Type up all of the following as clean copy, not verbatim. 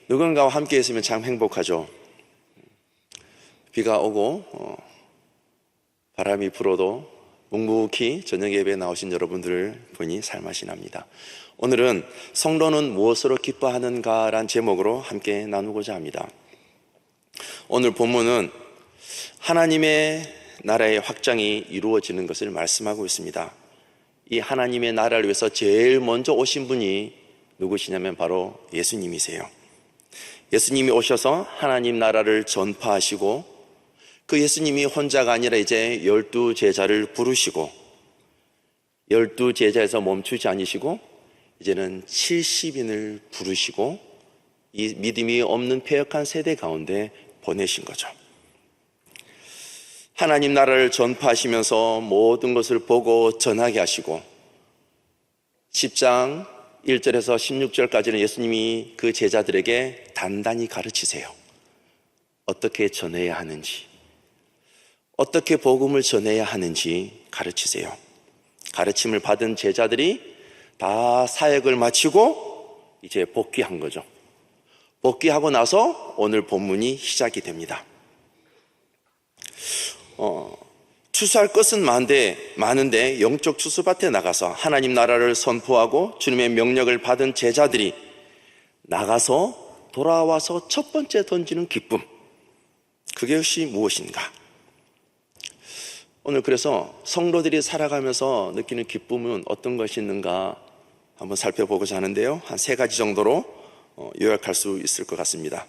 누군가와 함께 있으면 참 행복하죠. 비가 오고 바람이 불어도 묵묵히 저녁 예배에 나오신 여러분들을 보니 살맛이 납니다. 오늘은 성도는 무엇으로 기뻐하는가 라는 제목으로 함께 나누고자 합니다. 오늘 본문은 하나님의 나라의 확장이 이루어지는 것을 말씀하고 있습니다. 이 하나님의 나라를 위해서 제일 먼저 오신 분이 누구시냐면 바로 예수님이세요. 예수님이 오셔서 하나님 나라를 전파하시고 그 예수님이 혼자가 아니라 이제 12제자를 부르시고 12제자에서 멈추지 않으시고 이제는 70인을 부르시고 이 믿음이 없는 패역한 세대 가운데 보내신 거죠. 하나님 나라를 전파하시면서 모든 것을 보고 전하게 하시고 10장 1절에서 16절까지는 예수님이 그 제자들에게 단단히 가르치세요. 어떻게 전해야 하는지, 어떻게 복음을 전해야 하는지 가르치세요. 가르침을 받은 제자들이 다 사역을 마치고 이제 복귀한 거죠. 복귀하고 나서 오늘 본문이 시작이 됩니다. 추수할 것은 많은데 영적 추수밭에 나가서 하나님 나라를 선포하고 주님의 명령을 받은 제자들이 나가서 돌아와서 첫 번째 던지는 기쁨, 그것이 무엇인가? 오늘 그래서 성도들이 살아가면서 느끼는 기쁨은 어떤 것이 있는가 한번 살펴보고자 하는데요. 한 3가지 정도로 요약할 수 있을 것 같습니다.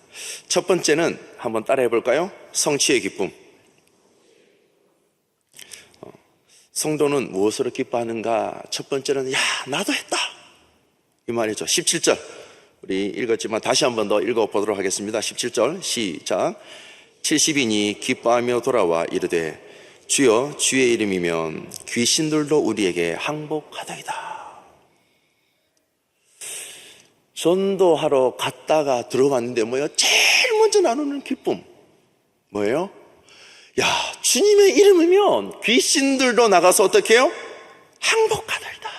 첫 번째는 한번 따라해 볼까요? 성취의 기쁨. 성도는 무엇으로 기뻐하는가? 첫 번째는 나도 했다 이 말이죠. 17절 우리 읽었지만 다시 한번 더 읽어보도록 하겠습니다. 17절 시작. 70인이 기뻐하며 돌아와 이르되 주여 주의 이름이면 귀신들도 우리에게 항복하다이다. 전도하러 갔다가 들어왔는데 제일 먼저 나누는 기쁨 뭐예요? 주님의 이름이면 귀신들도 나가서 어떻게 해요? 항복하다이다.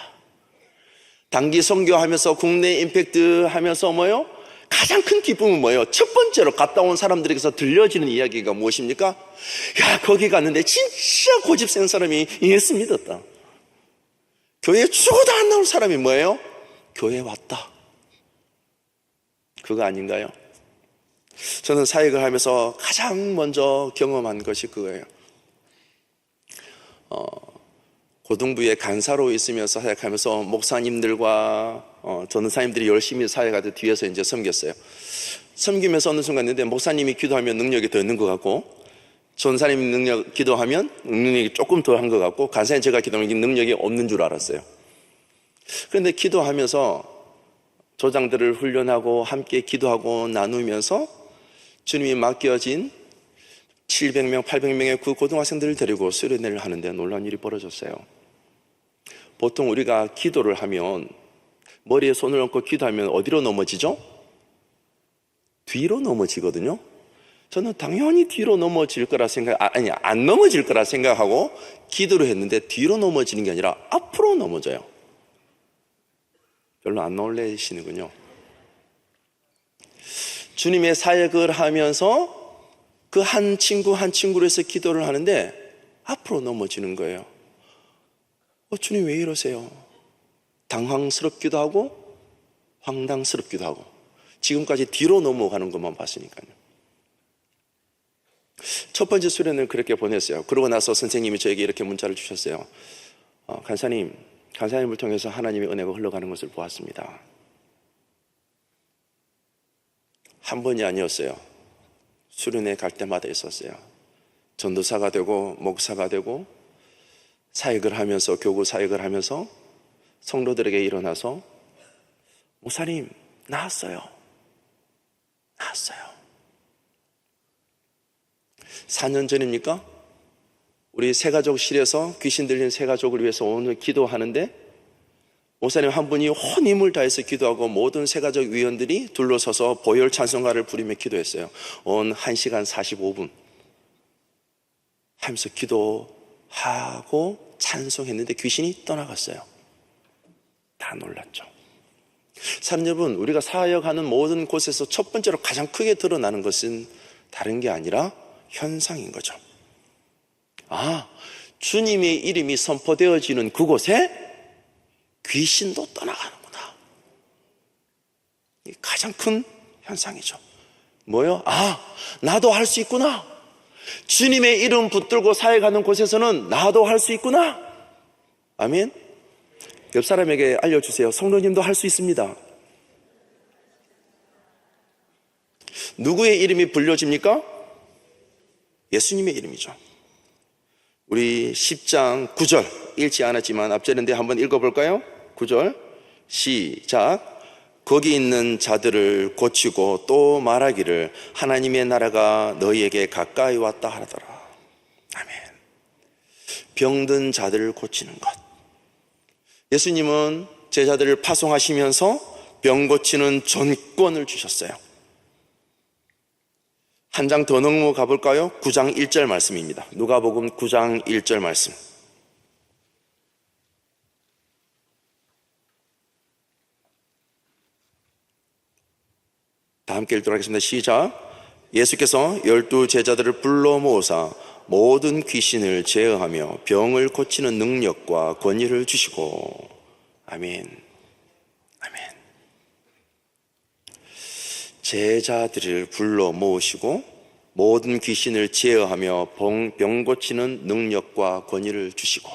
단기 선교하면서 국내 임팩트 하면서 가장 큰 기쁨은 뭐예요? 첫 번째로 갔다 온 사람들에게서 들려지는 이야기가 무엇입니까? 거기 갔는데 진짜 고집센 사람이 예수 믿었다. 교회에 죽어도 안 나올 사람이 뭐예요? 교회에 왔다. 그거 아닌가요? 저는 사역을 하면서 가장 먼저 경험한 것이 그거예요. 고등부에 간사로 있으면서 사역하면서 목사님들과 전도사님들이 열심히 사역하듯 뒤에서 이제 섬겼어요. 섬기면서 어느 순간 있는데 목사님이 기도하면 능력이 더 있는 것 같고 전사님이 기도하면 능력이 조금 더 한 것 같고 간사님 제가 기도하면 능력이 없는 줄 알았어요. 그런데 기도하면서 조장들을 훈련하고 함께 기도하고 나누면서 주님이 맡겨진 700명, 800명의 그 고등학생들을 데리고 수련회를 하는데 놀라운 일이 벌어졌어요. 보통 우리가 기도를 하면 머리에 손을 얹고 기도하면 어디로 넘어지죠? 뒤로 넘어지거든요. 저는 당연히 뒤로 넘어질 거라 안 넘어질 거라 생각하고 기도를 했는데 뒤로 넘어지는 게 아니라 앞으로 넘어져요. 별로 안 놀라시는군요. 주님의 사역을 하면서 그 한 친구를 해서 기도를 하는데 앞으로 넘어지는 거예요. 주님 왜 이러세요? 당황스럽기도 하고 황당스럽기도 하고 지금까지 뒤로 넘어가는 것만 봤으니까요. 첫 번째 수련을 그렇게 보냈어요. 그러고 나서 선생님이 저에게 이렇게 문자를 주셨어요. 간사님을 통해서 하나님의 은혜가 흘러가는 것을 보았습니다. 한 번이 아니었어요. 수련회 갈 때마다 있었어요. 전도사가 되고 목사가 되고 사역을 하면서 교구 사역을 하면서 성도들에게 일어나서 목사님 나았어요. 4년 전입니까? 우리 새가족실에서 귀신 들린 새가족을 위해서 오늘 기도하는데 목사님 한 분이 온 힘을 다해서 기도하고 모든 새가족 위원들이 둘러서서 보혈 찬송가를 부르며 기도했어요. 온 1시간 45분 하면서 기도하고 찬송했는데 귀신이 떠나갔어요. 다 놀랐죠. 사랑 여러분, 우리가 사역하는 모든 곳에서 첫 번째로 가장 크게 드러나는 것은 다른 게 아니라 현상인 거죠. 주님의 이름이 선포되어지는 그곳에 귀신도 떠나가는구나. 이게 가장 큰 현상이죠. 뭐요? 나도 할 수 있구나. 주님의 이름 붙들고 사역하는 곳에서는 나도 할 수 있구나. 아멘. 옆 사람에게 알려주세요. 성도님도 할 수 있습니다. 누구의 이름이 불려집니까? 예수님의 이름이죠. 우리 10장 9절 읽지 않았지만 앞절인데 한번 읽어볼까요? 9절 시작. 거기 있는 자들을 고치고 또 말하기를 하나님의 나라가 너희에게 가까이 왔다 하더라. 아멘. 병든 자들을 고치는 것. 예수님은 제자들을 파송하시면서 병 고치는 전권을 주셨어요. 한 장 더 넘어 가볼까요? 9장 1절 말씀입니다. 누가복음 9장 1절 말씀. 다 함께 읽도록 하겠습니다. 시작. 예수께서 12 제자들을 불러 모으사 모든 귀신을 제어하며 병을 고치는 능력과 권위를 주시고. 아멘. 아멘. 제자들을 불러 모으시고 모든 귀신을 제어하며 병 고치는 능력과 권위를 주시고.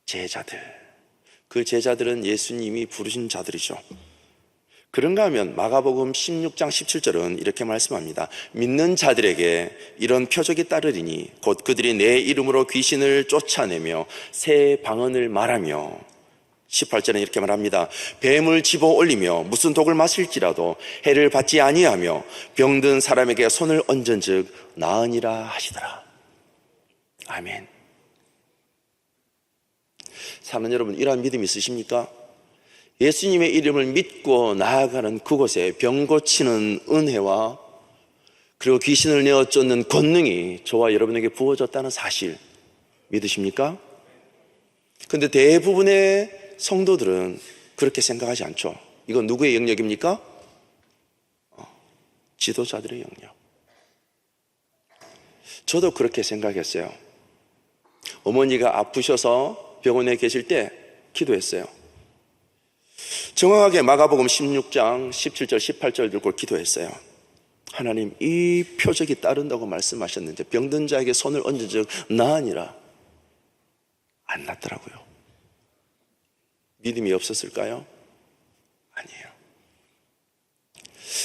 제자들, 그 제자들은 예수님이 부르신 자들이죠. 그런가 하면 마가복음 16장 17절은 이렇게 말씀합니다. 믿는 자들에게 이런 표적이 따르리니 곧 그들이 내 이름으로 귀신을 쫓아내며 새 방언을 말하며. 18절은 이렇게 말합니다. 뱀을 집어 올리며 무슨 독을 마실지라도 해를 받지 아니하며 병든 사람에게 손을 얹은즉 나으니라 하시더라. 아멘. 사랑하는 여러분, 이러한 믿음이 있으십니까? 예수님의 이름을 믿고 나아가는 그곳에 병 고치는 은혜와 그리고 귀신을 내어 쫓는 권능이 저와 여러분에게 부어졌다는 사실 믿으십니까? 그런데 대부분의 성도들은 그렇게 생각하지 않죠. 이건 누구의 영역입니까? 지도자들의 영역. 저도 그렇게 생각했어요. 어머니가 아프셔서 병원에 계실 때 기도했어요. 정확하게 마가복음 16장 17절 18절 들고 기도했어요. 하나님, 이 표적이 따른다고 말씀하셨는데 병든 자에게 손을 얹은 즉 나으니라. 안 낫더라고요. 믿음이 없었을까요? 아니에요.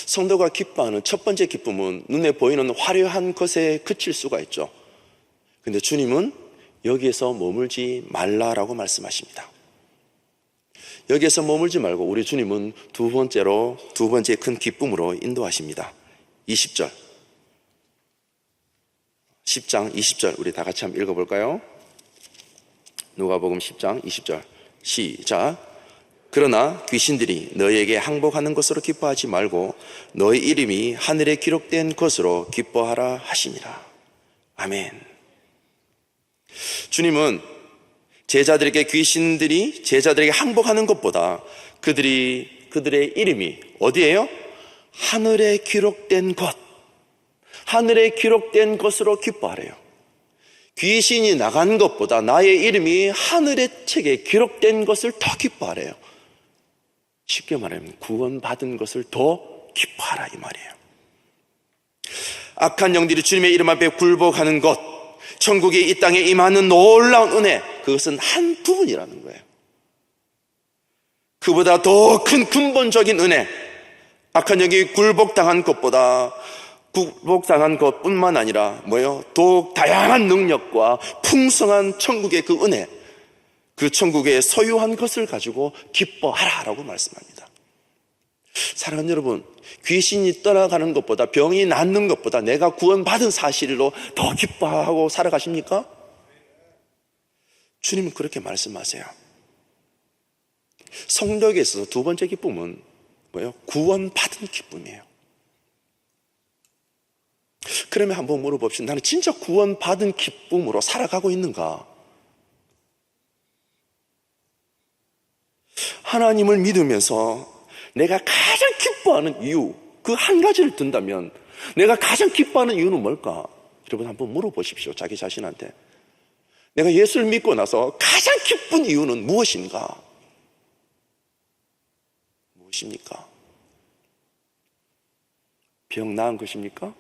성도가 기뻐하는 첫 번째 기쁨은 눈에 보이는 화려한 것에 그칠 수가 있죠. 근데 주님은 여기에서 머물지 말라라고 말씀하십니다. 여기에서 머물지 말고 우리 주님은 두 번째 큰 기쁨으로 인도하십니다. 20절 10장 20절 우리 다 같이 한번 읽어볼까요? 누가복음 10장 20절 시작. 그러나 귀신들이 너희에게 항복하는 것으로 기뻐하지 말고 너희 이름이 하늘에 기록된 것으로 기뻐하라 하심이라. 아멘. 주님은 귀신들이 제자들에게 항복하는 것보다 그들의 이름이 어디예요? 하늘에 기록된 것, 하늘에 기록된 것으로 기뻐하래요. 귀신이 나간 것보다 나의 이름이 하늘의 책에 기록된 것을 더 기뻐하래요. 쉽게 말하면 구원받은 것을 더 기뻐하라 이 말이에요. 악한 영들이 주님의 이름 앞에 굴복하는 것, 천국이 이 땅에 임하는 놀라운 은혜, 그것은 한 부분이라는 거예요. 그보다 더 큰 근본적인 은혜, 악한 영이 굴복당한 것보다 굴복당한 것뿐만 아니라 더욱 다양한 능력과 풍성한 천국의 그 은혜, 그 천국의 소유한 것을 가지고 기뻐하라라고 말씀합니다. 사랑하는 여러분, 귀신이 떠나가는 것보다 병이 낫는 것보다 내가 구원받은 사실로 더 기뻐하고 살아가십니까? 주님은 그렇게 말씀하세요. 성도에게 있어서 두 번째 기쁨은 구원받은 기쁨이에요. 그러면 한번 물어봅시다. 나는 진짜 구원받은 기쁨으로 살아가고 있는가? 하나님을 믿으면서 내가 가장 기뻐하는 이유, 그 한 가지를 든다면 내가 가장 기뻐하는 이유는 뭘까? 여러분 한번 물어보십시오. 자기 자신한테. 내가 예수를 믿고 나서 가장 기쁜 이유는 무엇인가? 무엇입니까? 병 나은 것입니까?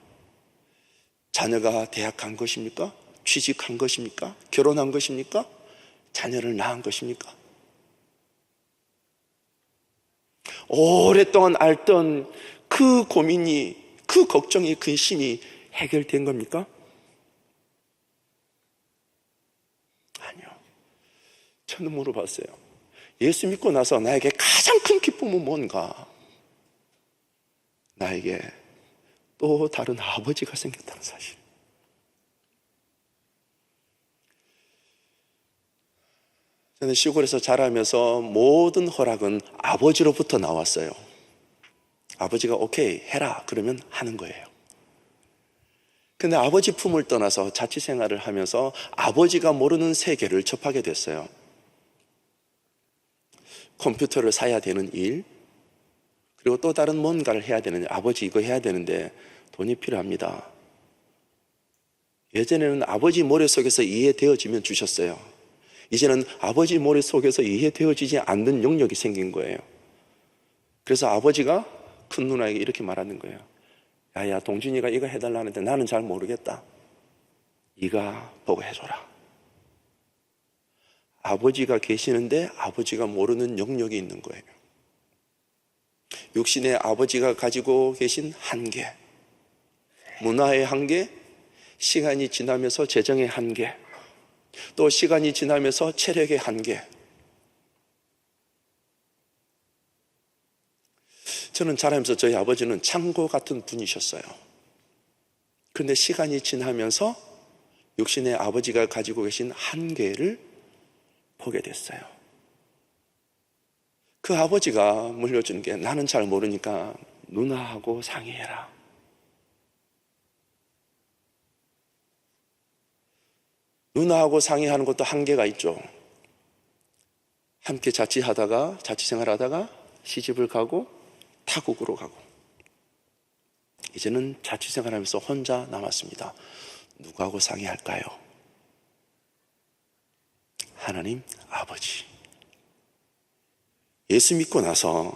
자녀가 대학 간 것입니까? 취직한 것입니까? 결혼한 것입니까? 자녀를 낳은 것입니까? 오랫동안 앓던 그 고민이, 그 걱정이, 근심이 해결된 겁니까? 아니요. 저는 물어봤어요. 예수 믿고 나서 나에게 가장 큰 기쁨은 뭔가? 나에게 또 다른 아버지가 생겼다는 사실. 저는 시골에서 자라면서 모든 허락은 아버지로부터 나왔어요. 아버지가 오케이 해라 그러면 하는 거예요. 근데 아버지 품을 떠나서 자취생활을 하면서 아버지가 모르는 세계를 접하게 됐어요. 컴퓨터를 사야 되는 일, 그리고 또 다른 뭔가를 해야 되는 일. 아버지 이거 해야 되는데 돈이 필요합니다. 예전에는 아버지 머릿속에서 이해되어지면 주셨어요. 이제는 아버지 머릿속에서 이해되어지지 않는 영역이 생긴 거예요. 그래서 아버지가 큰 누나에게 이렇게 말하는 거예요. 야야, 동준이가 이거 해달라는데 나는 잘 모르겠다. 네가 보고 해줘라. 아버지가 계시는데 아버지가 모르는 영역이 있는 거예요. 육신의 아버지가 가지고 계신 한계, 문화의 한계, 시간이 지나면서 재정의 한계, 또 시간이 지나면서 체력의 한계. 저는 자라면서 저희 아버지는 창고 같은 분이셨어요. 그런데 시간이 지나면서 육신의 아버지가 가지고 계신 한계를 보게 됐어요. 그 아버지가 물려준 게 나는 잘 모르니까 누나하고 상의해라. 누나하고 상의하는 것도 한계가 있죠. 함께 자취생활하다가 시집을 가고 타국으로 가고 이제는 자취생활하면서 혼자 남았습니다. 누구하고 상의할까요? 하나님 아버지. 예수 믿고 나서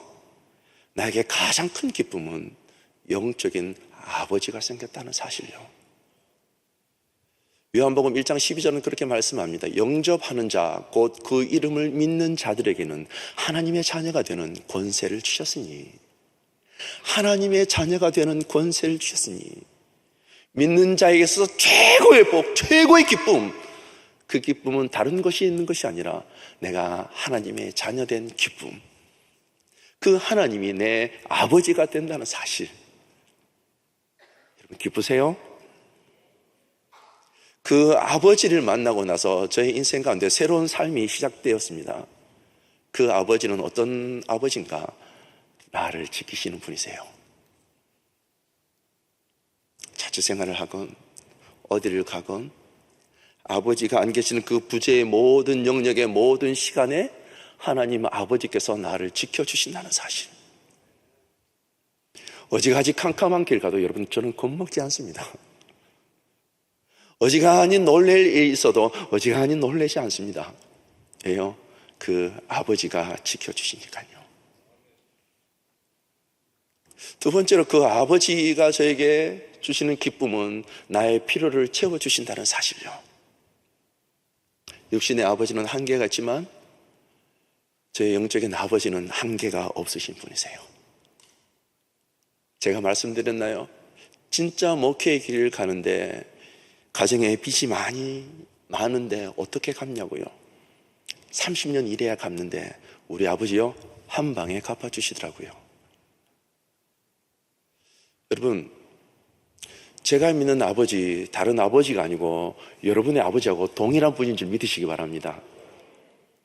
나에게 가장 큰 기쁨은 영적인 아버지가 생겼다는 사실이요. 요한복음 1장 12절은 그렇게 말씀합니다. 영접하는 자, 곧 그 이름을 믿는 자들에게는 하나님의 자녀가 되는 권세를 주셨으니, 하나님의 자녀가 되는 권세를 주셨으니, 믿는 자에게 있어서 최고의 복, 최고의 기쁨, 그 기쁨은 다른 것이 있는 것이 아니라 내가 하나님의 자녀된 기쁨, 그 하나님이 내 아버지가 된다는 사실. 여러분 기쁘세요? 그 아버지를 만나고 나서 저의 인생 가운데 새로운 삶이 시작되었습니다. 그 아버지는 어떤 아버지인가? 나를 지키시는 분이세요. 자취생활을 하건 어디를 가건 아버지가 안 계시는 그 부재의 모든 영역의 모든 시간에 하나님 아버지께서 나를 지켜주신다는 사실. 어지간히 캄캄한 길 가도 여러분 저는 겁먹지 않습니다. 어지간히 놀랄 일이 있어도 어지간히 놀라지 않습니다. 왜요? 그 아버지가 지켜주시니까요. 두 번째로 그 아버지가 저에게 주시는 기쁨은 나의 필요를 채워주신다는 사실이요. 육신의 아버지는 한계가 있지만 저의 영적인 아버지는 한계가 없으신 분이세요. 제가 말씀드렸나요? 진짜 목회의 길을 가는데 가정에 빚이 많은데 어떻게 갚냐고요? 30년 일해야 갚는데 우리 아버지요 한 방에 갚아주시더라고요. 여러분, 제가 믿는 아버지 다른 아버지가 아니고 여러분의 아버지하고 동일한 분인 줄 믿으시기 바랍니다.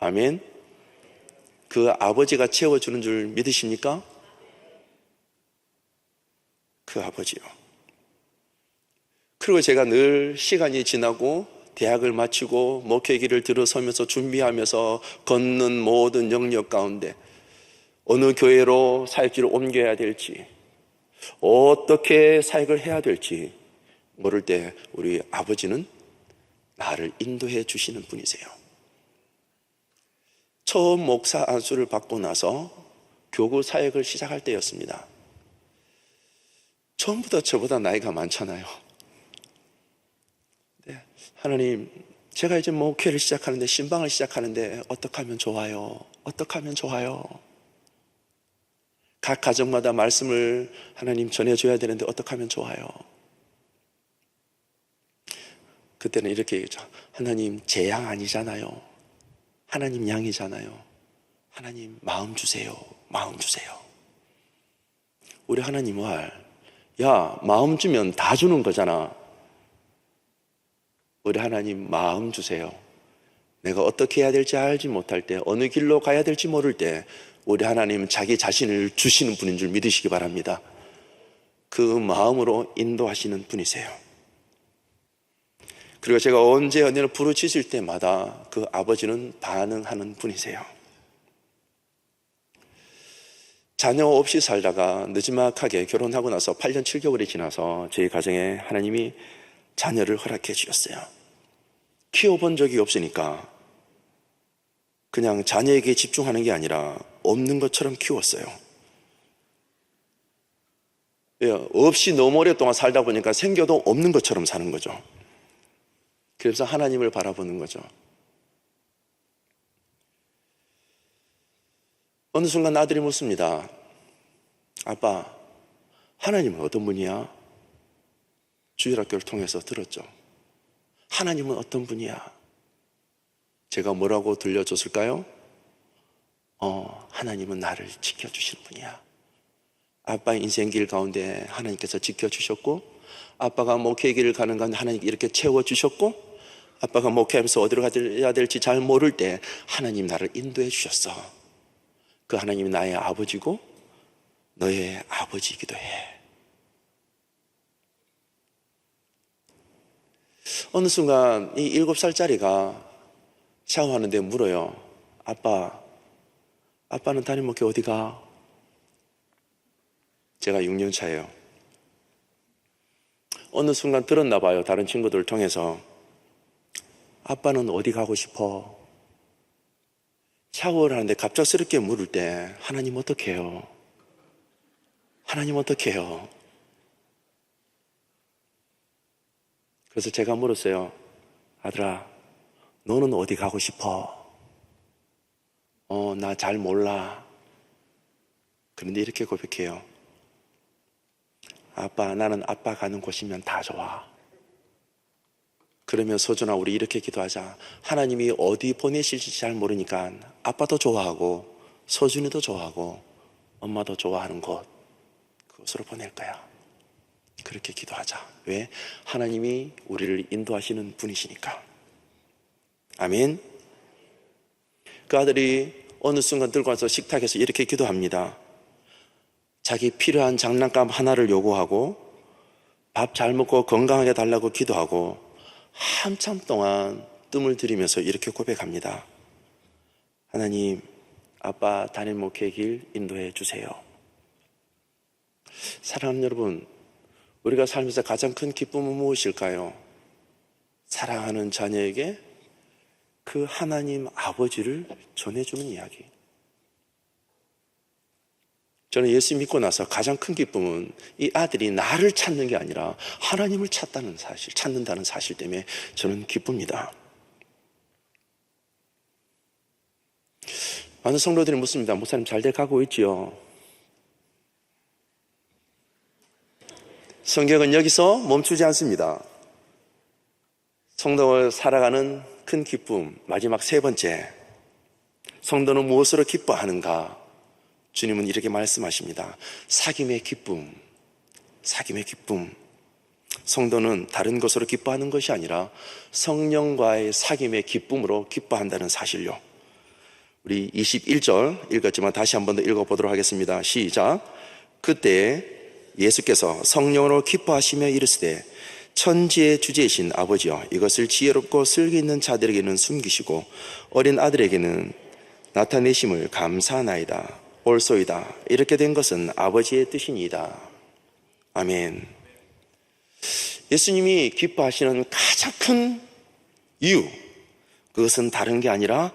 아멘. 그 아버지가 채워주는 줄 믿으십니까? 그 아버지요. 그리고 제가 늘 시간이 지나고 대학을 마치고 목회의 길을 들어서면서 준비하면서 걷는 모든 영역 가운데 어느 교회로 사역지를 옮겨야 될지, 어떻게 사역을 해야 될지 모를 때 우리 아버지는 나를 인도해 주시는 분이세요. 처음 목사 안수를 받고 나서 교구 사역을 시작할 때였습니다. 처음부터 저보다 나이가 많잖아요. 네, 하나님, 제가 이제 목회를 시작하는데, 신방을 시작하는데 어떻게 하면 좋아요? 어떻게 하면 좋아요? 각 가정마다 말씀을 하나님 전해줘야 되는데 어떻게 하면 좋아요? 그때는 이렇게 얘기했죠. 하나님, 제 양 아니잖아요. 하나님 양이잖아요. 하나님, 마음 주세요. 마음 주세요. 우리 하나님 말, 야, 마음 주면 다 주는 거잖아. 우리 하나님 마음 주세요. 내가 어떻게 해야 될지 알지 못할 때, 어느 길로 가야 될지 모를 때 우리 하나님 자기 자신을 주시는 분인 줄 믿으시기 바랍니다. 그 마음으로 인도하시는 분이세요. 그리고 제가 언제 언제를 부르짖을 때마다 그 아버지는 반응하는 분이세요. 자녀 없이 살다가 늦지막하게 결혼하고 나서 8년 7개월이 지나서 저희 가정에 하나님이 자녀를 허락해 주셨어요. 키워본 적이 없으니까 그냥 자녀에게 집중하는 게 아니라 없는 것처럼 키웠어요. 없이 너무 오랫동안 살다 보니까 생겨도 없는 것처럼 사는 거죠. 그래서 하나님을 바라보는 거죠. 어느 순간 아들이 묻습니다. 아빠, 하나님은 어떤 분이야? 주일학교를 통해서 들었죠. 하나님은 어떤 분이야? 제가 뭐라고 들려줬을까요? 하나님은 나를 지켜주시는 분이야. 아빠의 인생길 가운데 하나님께서 지켜주셨고, 아빠가 목회 길을 가는 가운데 하나님께 이렇게 채워주셨고, 아빠가 목회하면서 어디로 가야 될지 잘 모를 때 하나님 나를 인도해 주셨어. 그 하나님이 나의 아버지고 너의 아버지이기도 해. 어느 순간 이 7살짜리가 샤워하는데 물어요. 아빠는 담임 목회 어디 가? 제가 6년 차예요. 어느 순간 들었나 봐요. 다른 친구들을 통해서. 아빠는 어디 가고 싶어? 샤워를 하는데 갑작스럽게 물을 때 하나님 어떻게 해요? 하나님 어떻게 해요? 그래서 제가 물었어요. 아들아, 너는 어디 가고 싶어? 나 잘 몰라. 그런데 이렇게 고백해요. 아빠, 나는 아빠 가는 곳이면 다 좋아. 그러면 서준아, 우리 이렇게 기도하자. 하나님이 어디 보내실지 잘 모르니까 아빠도 좋아하고 서준이도 좋아하고 엄마도 좋아하는 곳, 그곳으로 보낼 거야. 그렇게 기도하자. 왜? 하나님이 우리를 인도하시는 분이시니까. 아멘. 그 아들이 어느 순간 들고 와서 식탁에서 이렇게 기도합니다. 자기 필요한 장난감 하나를 요구하고 밥 잘 먹고 건강하게 달라고 기도하고 한참 동안 뜸을 들이면서 이렇게 고백합니다. 하나님, 아빠 담임 목회 길 인도해 주세요. 사랑하는 여러분, 우리가 살면서 가장 큰 기쁨은 무엇일까요? 사랑하는 자녀에게 그 하나님 아버지를 전해주는 이야기. 저는 예수 믿고 나서 가장 큰 기쁨은 이 아들이 나를 찾는 게 아니라 하나님을 찾는다는 사실 때문에 저는 기쁩니다. 많은 성도들이 묻습니다. 목사님 잘 돼가고 있지요? 성경은 여기서 멈추지 않습니다. 성도를 살아가는 큰 기쁨, 마지막 세 번째, 성도는 무엇으로 기뻐하는가? 주님은 이렇게 말씀하십니다. 사귐의 기쁨, 사귐의 기쁨. 성도는 다른 것으로 기뻐하는 것이 아니라 성령과의 사귐의 기쁨으로 기뻐한다는 사실요. 우리 21절 읽었지만 다시 한 번 더 읽어보도록 하겠습니다. 시작. 그때 예수께서 성령으로 기뻐하시며 이르시되 천지의 주제이신 아버지여, 이것을 지혜롭고 슬기 있는 자들에게는 숨기시고 어린 아들에게는 나타내심을 감사하나이다. 옳소이다. 이렇게 된 것은 아버지의 뜻이니이다. 아멘. 예수님이 기뻐하시는 가장 큰 이유, 그것은 다른 게 아니라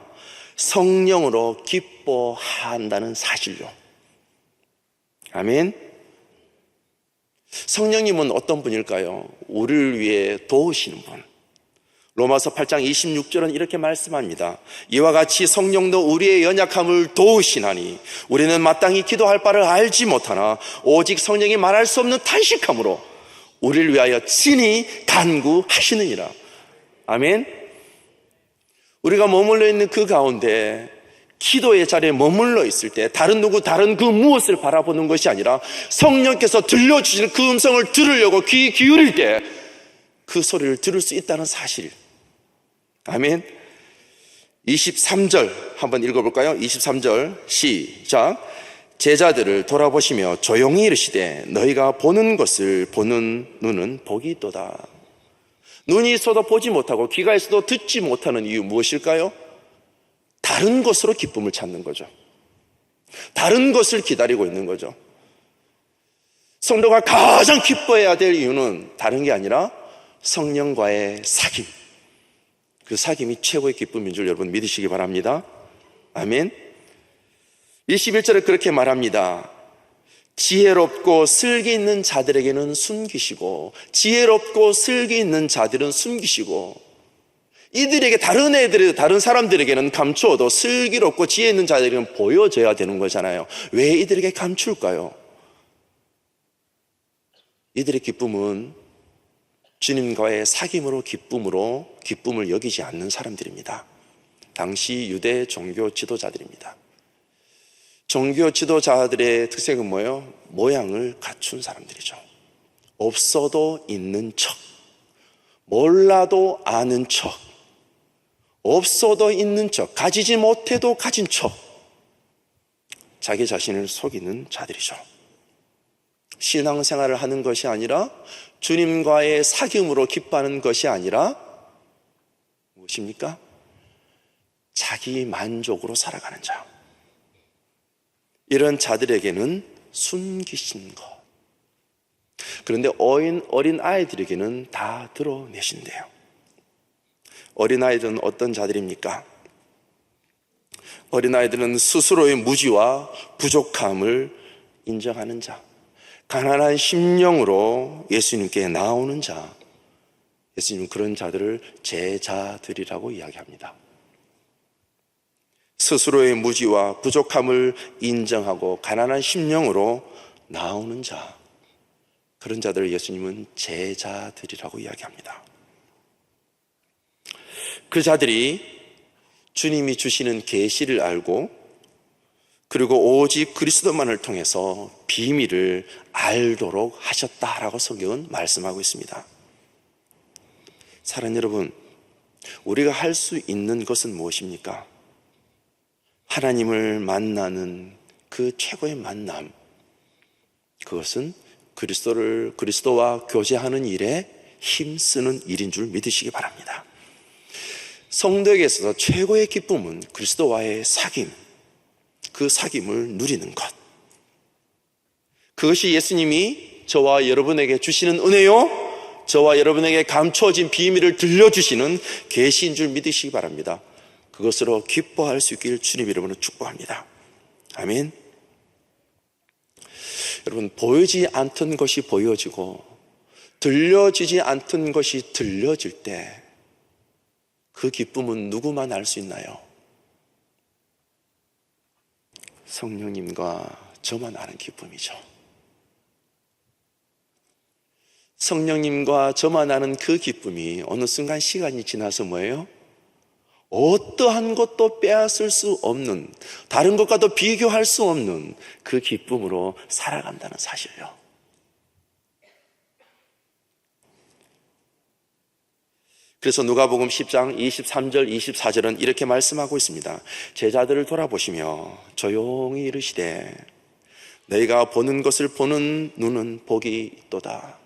성령으로 기뻐한다는 사실요. 아멘. 성령님은 어떤 분일까요? 우리를 위해 도우시는 분. 로마서 8장 26절은 이렇게 말씀합니다. 이와 같이 성령도 우리의 연약함을 도우시나니 우리는 마땅히 기도할 바를 알지 못하나 오직 성령이 말할 수 없는 탄식함으로 우리를 위하여 친히 간구하시느니라. 아멘. 우리가 머물러 있는 그 가운데 기도의 자리에 머물러 있을 때 다른 그 무엇을 바라보는 것이 아니라 성령께서 들려주시는 그 음성을 들으려고 귀 기울일 때 그 소리를 들을 수 있다는 사실. 아멘. 23절 한번 읽어볼까요? 23절 시작. 제자들을 돌아보시며 조용히 이르시되 너희가 보는 것을 보는 눈은 복이 있도다. 눈이 있어도 보지 못하고 귀가 있어도 듣지 못하는 이유 무엇일까요? 다른 것으로 기쁨을 찾는 거죠. 다른 것을 기다리고 있는 거죠. 성도가 가장 기뻐해야 될 이유는 다른 게 아니라 성령과의 사귐. 그 사귐이 최고의 기쁨인 줄 여러분 믿으시기 바랍니다. 아멘. 21절에 그렇게 말합니다. 지혜롭고 슬기 있는 자들에게는 숨기시고, 지혜롭고 슬기 있는 자들은 숨기시고, 이들에게 다른 사람들에게는 감추어도 슬기롭고 지혜 있는 자들에게는 보여져야 되는 거잖아요. 왜 이들에게 감출까요? 이들의 기쁨은 주님과의 사귐으로 기쁨을 여기지 않는 사람들입니다. 당시 유대 종교 지도자들입니다. 종교 지도자들의 특색은 뭐예요? 모양을 갖춘 사람들이죠. 없어도 있는 척, 몰라도 아는 척, 없어도 있는 척, 가지지 못해도 가진 척, 자기 자신을 속이는 자들이죠. 신앙생활을 하는 것이 아니라 주님과의 사귐으로 기뻐하는 것이 아니라 무엇입니까? 자기 만족으로 살아가는 자. 이런 자들에게는 숨기신 것. 그런데 어린 아이들에게는 다 드러내신대요. 어린 아이들은 어떤 자들입니까? 어린 아이들은 스스로의 무지와 부족함을 인정하는 자, 가난한 심령으로 예수님께 나오는 자. 예수님은 그런 자들을 제자들이라고 이야기합니다. 스스로의 무지와 부족함을 인정하고 가난한 심령으로 나오는 자, 그런 자들을 예수님은 제자들이라고 이야기합니다. 그 자들이 주님이 주시는 계시를 알고 그리고 오직 그리스도만을 통해서 비밀을 알도록 하셨다라고 성경은 말씀하고 있습니다. 사랑하는 여러분, 우리가 할 수 있는 것은 무엇입니까? 하나님을 만나는 그 최고의 만남, 그것은 그리스도와 교제하는 일에 힘쓰는 일인 줄 믿으시기 바랍니다. 성도에게 있어서 최고의 기쁨은 그리스도와의 사귐, 그 사귐을 누리는 것. 그것이 예수님이 저와 여러분에게 주시는 은혜요, 저와 여러분에게 감춰진 비밀을 들려주시는 계시인 줄 믿으시기 바랍니다. 그것으로 기뻐할 수 있기를 주님 이름으로 축복합니다. 아멘. 여러분, 보이지 않던 것이 보여지고 들려지지 않던 것이 들려질 때 그 기쁨은 누구만 알 수 있나요? 성령님과 저만 아는 기쁨이죠. 성령님과 저만 아는 그 기쁨이 어느 순간 시간이 지나서 뭐예요? 어떠한 것도 빼앗을 수 없는, 다른 것과도 비교할 수 없는 그 기쁨으로 살아간다는 사실요. 그래서 누가복음 10장 23절 24절은 이렇게 말씀하고 있습니다. 제자들을 돌아보시며 조용히 이르시되 너희가 보는 것을 보는 눈은 복이 있도다.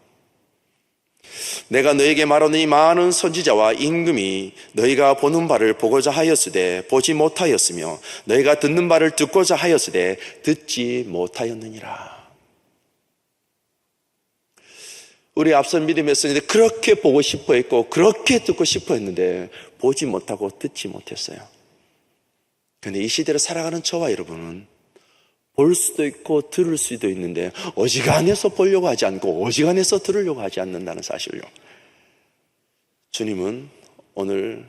내가 너에게 말하노니 많은 선지자와 임금이 너희가 보는 바를 보고자 하였으되 보지 못하였으며 너희가 듣는 바를 듣고자 하였으되 듣지 못하였느니라. 우리 앞선 믿음의 선지자들 그렇게 보고 싶어 했고 그렇게 듣고 싶어 했는데 보지 못하고 듣지 못했어요. 그런데 이 시대를 살아가는 저와 여러분은 볼 수도 있고 들을 수도 있는데 어지간해서 보려고 하지 않고 어지간해서 들으려고 하지 않는다는 사실요. 주님은 오늘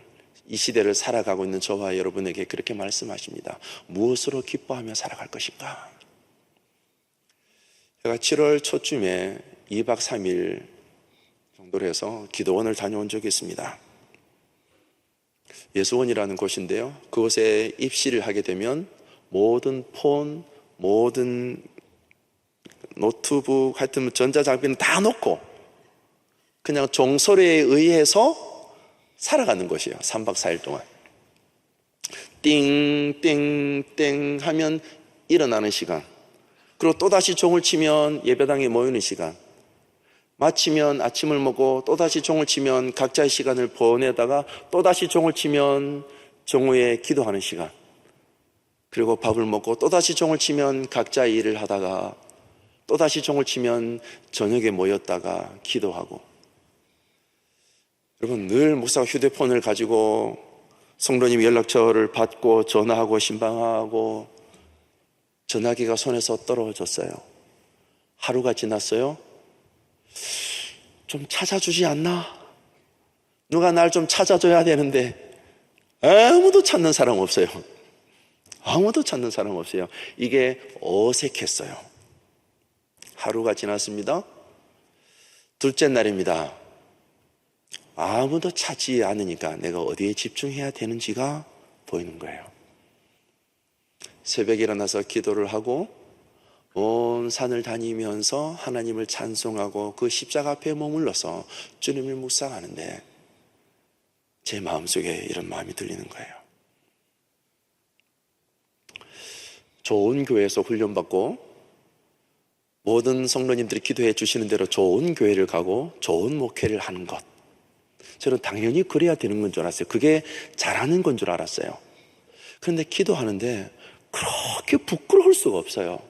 이 시대를 살아가고 있는 저와 여러분에게 그렇게 말씀하십니다. 무엇으로 기뻐하며 살아갈 것인가? 제가 7월 초쯤에 2박 3일 정도로 해서 기도원을 다녀온 적이 있습니다. 예수원이라는 곳인데요, 그곳에 입시를 하게 되면 모든 폰, 모든 노트북, 하여튼 전자장비는 다 놓고 그냥 종소리에 의해서 살아가는 곳이에요. 3박 4일 동안 띵띵띵 하면 일어나는 시간, 그리고 또다시 종을 치면 예배당에 모이는 시간, 마치면 아침을 먹고 또다시 종을 치면 각자의 시간을 보내다가 또다시 종을 치면 정오에 기도하는 시간, 그리고 밥을 먹고 또다시 종을 치면 각자의 일을 하다가 또다시 종을 치면 저녁에 모였다가 기도하고. 여러분, 늘 목사가 휴대폰을 가지고 성도님 연락처를 받고 전화하고 신방하고 전화기가 손에서 떨어졌어요. 하루가 지났어요. 좀 찾아주지 않나? 누가 날 좀 찾아줘야 되는데 아무도 찾는 사람 없어요. 아무도 찾는 사람 없어요. 이게 어색했어요. 하루가 지났습니다. 둘째 날입니다. 아무도 찾지 않으니까 내가 어디에 집중해야 되는지가 보이는 거예요. 새벽에 일어나서 기도를 하고 온 산을 다니면서 하나님을 찬송하고 그 십자가 앞에 머물러서 주님을 묵상하는데 제 마음속에 이런 마음이 들리는 거예요. 좋은 교회에서 훈련받고 모든 성도님들이 기도해 주시는 대로 좋은 교회를 가고 좋은 목회를 하는 것, 저는 당연히 그래야 되는 건 줄 알았어요. 그게 잘하는 건 줄 알았어요. 그런데 기도하는데 그렇게 부끄러울 수가 없어요.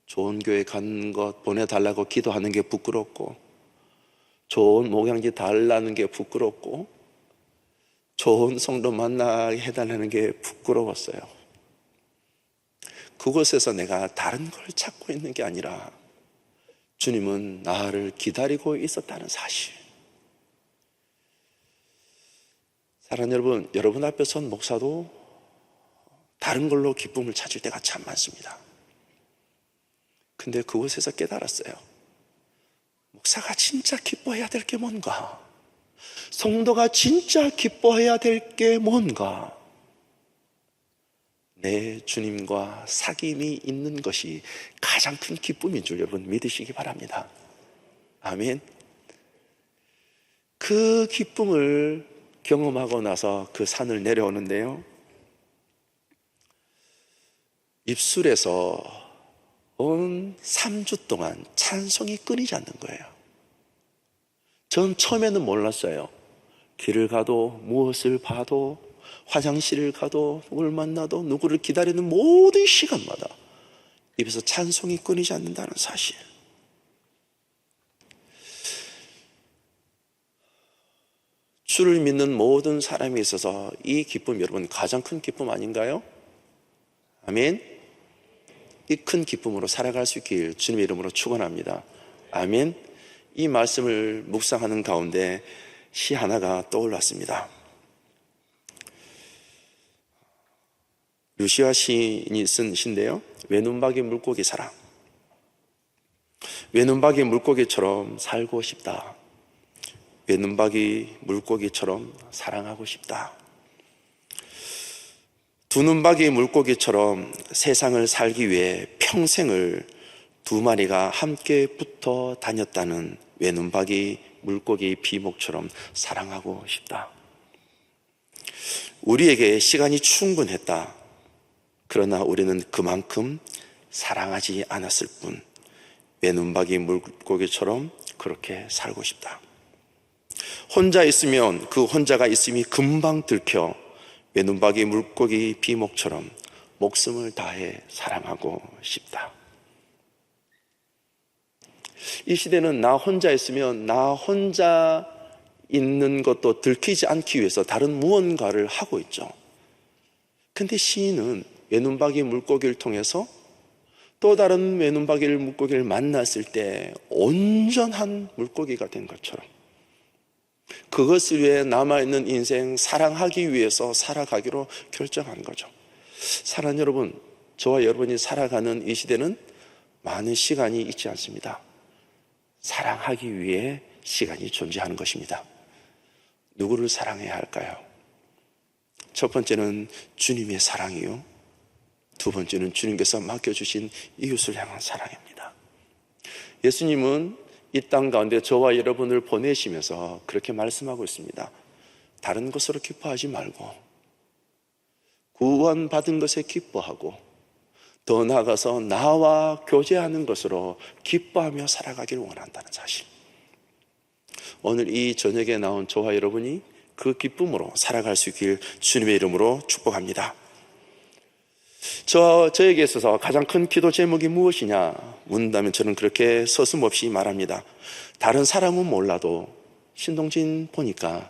좋은 교회 가는 것 보내달라고 기도하는 게 부끄럽고, 좋은 목양지 달라는 게 부끄럽고, 좋은 성도 만나게 해달라는 게 부끄러웠어요. 그곳에서 내가 다른 걸 찾고 있는 게 아니라 주님은 나를 기다리고 있었다는 사실. 사랑하는 여러분, 여러분 앞에 선 목사도 다른 걸로 기쁨을 찾을 때가 참 많습니다. 근데 그곳에서 깨달았어요. 목사가 진짜 기뻐해야 될 게 뭔가? 성도가 진짜 기뻐해야 될 게 뭔가? 내 주님과 사귐이 있는 것이 가장 큰 기쁨인 줄 여러분 믿으시기 바랍니다. 아멘. 그 기쁨을 경험하고 나서 그 산을 내려오는데요, 입술에서 온 3주 동안 찬송이 끊이지 않는 거예요. 전 처음에는 몰랐어요. 길을 가도 무엇을 봐도 화장실을 가도 누구를 만나도 누구를 기다리는 모든 시간마다 입에서 찬송이 끊이지 않는다는 사실. 주를 믿는 모든 사람에 있어서 이 기쁨, 여러분 가장 큰 기쁨 아닌가요? 아멘. 이 큰 기쁨으로 살아갈 수 있길 주님의 이름으로 축원합니다. 아멘. 이 말씀을 묵상하는 가운데 시 하나가 떠올랐습니다. 루시아 시인이 쓴 시인데요, 외눈박이 물고기 사랑. 외눈박이 물고기처럼 살고 싶다. 외눈박이 물고기처럼 사랑하고 싶다. 두 눈박이 물고기처럼 세상을 살기 위해 평생을 두 마리가 함께 붙어 다녔다는 외눈박이 물고기 비목처럼 사랑하고 싶다. 우리에게 시간이 충분했다. 그러나 우리는 그만큼 사랑하지 않았을 뿐, 외눈박이 물고기처럼 그렇게 살고 싶다. 혼자 있으면 그 혼자가 있음이 금방 들켜 외눈박이 물고기 비목처럼 목숨을 다해 사랑하고 싶다. 이 시대는 나 혼자 있으면 나 혼자 있는 것도 들키지 않기 위해서 다른 무언가를 하고 있죠. 근데 시인은 외눈박이 물고기를 통해서 또 다른 외눈박이 물고기를 만났을 때 온전한 물고기가 된 것처럼 그것을 위해 남아있는 인생 사랑하기 위해서 살아가기로 결정한 거죠. 사랑하는 여러분, 저와 여러분이 살아가는 이 시대는 많은 시간이 있지 않습니다. 사랑하기 위해 시간이 존재하는 것입니다. 누구를 사랑해야 할까요? 첫 번째는 주님의 사랑이요, 두 번째는 주님께서 맡겨주신 이웃을 향한 사랑입니다. 예수님은 이 땅 가운데 저와 여러분을 보내시면서 그렇게 말씀하고 있습니다. 다른 것으로 기뻐하지 말고 구원받은 것에 기뻐하고 더 나아가서 나와 교제하는 것으로 기뻐하며 살아가기를 원한다는 사실. 오늘 이 저녁에 나온 저와 여러분이 그 기쁨으로 살아갈 수 있길 주님의 이름으로 축복합니다. 저에게 있어서 가장 큰 기도 제목이 무엇이냐 묻는다면 저는 그렇게 서슴없이 말합니다. 다른 사람은 몰라도 신동진 보니까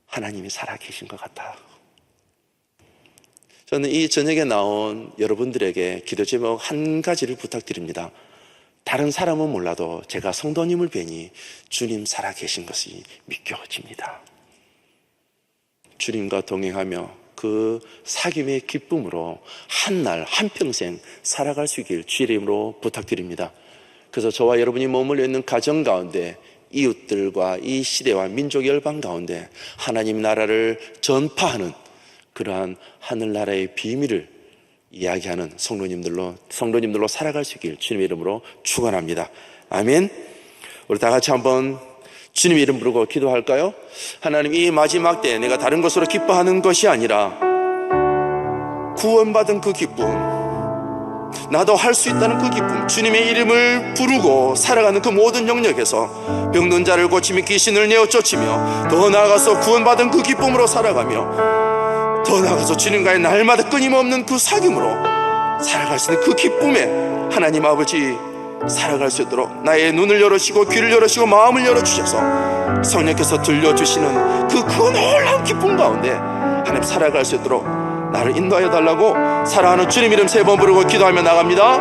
하나님이 살아계신 것 같다. 저는 이 저녁에 나온 여러분들에게 기도 제목 한 가지를 부탁드립니다. 다른 사람은 몰라도 제가 성도님을 뵈니 주님 살아계신 것이 믿겨집니다. 주님과 동행하며 그 사귐의 기쁨으로 한날 한평생 살아갈 수 있길 주의 이름으로 부탁드립니다. 그래서 저와 여러분이 머물러 있는 가정 가운데 이웃들과 이 시대와 민족 열방 가운데 하나님 나라를 전파하는 그러한 하늘나라의 비밀을 이야기하는 성도님들로 살아갈 수 있길 주님의 이름으로 축원합니다. 아멘. 우리 다 같이 한번 주님의 이름 부르고 기도할까요? 하나님, 이 마지막 때 내가 다른 것으로 기뻐하는 것이 아니라 구원받은 그 기쁨, 나도 할 수 있다는 그 기쁨, 주님의 이름을 부르고 살아가는 그 모든 영역에서 병든 자를 고치며 귀신을 내어 쫓으며 더 나아가서 구원받은 그 기쁨으로 살아가며 더 나아가서 주님과의 날마다 끊임없는 그 사귐으로 살아갈 수 있는 그 기쁨에 하나님 아버지 살아갈 수 있도록 나의 눈을 열어주시고 귀를 열어주시고 마음을 열어주셔서 성령께서 들려주시는 그 놀라운 기쁨 가운데 하나님 살아갈 수 있도록 나를 인도하여 달라고 사랑하는 주님 이름 3번 부르고 기도하며 나갑니다.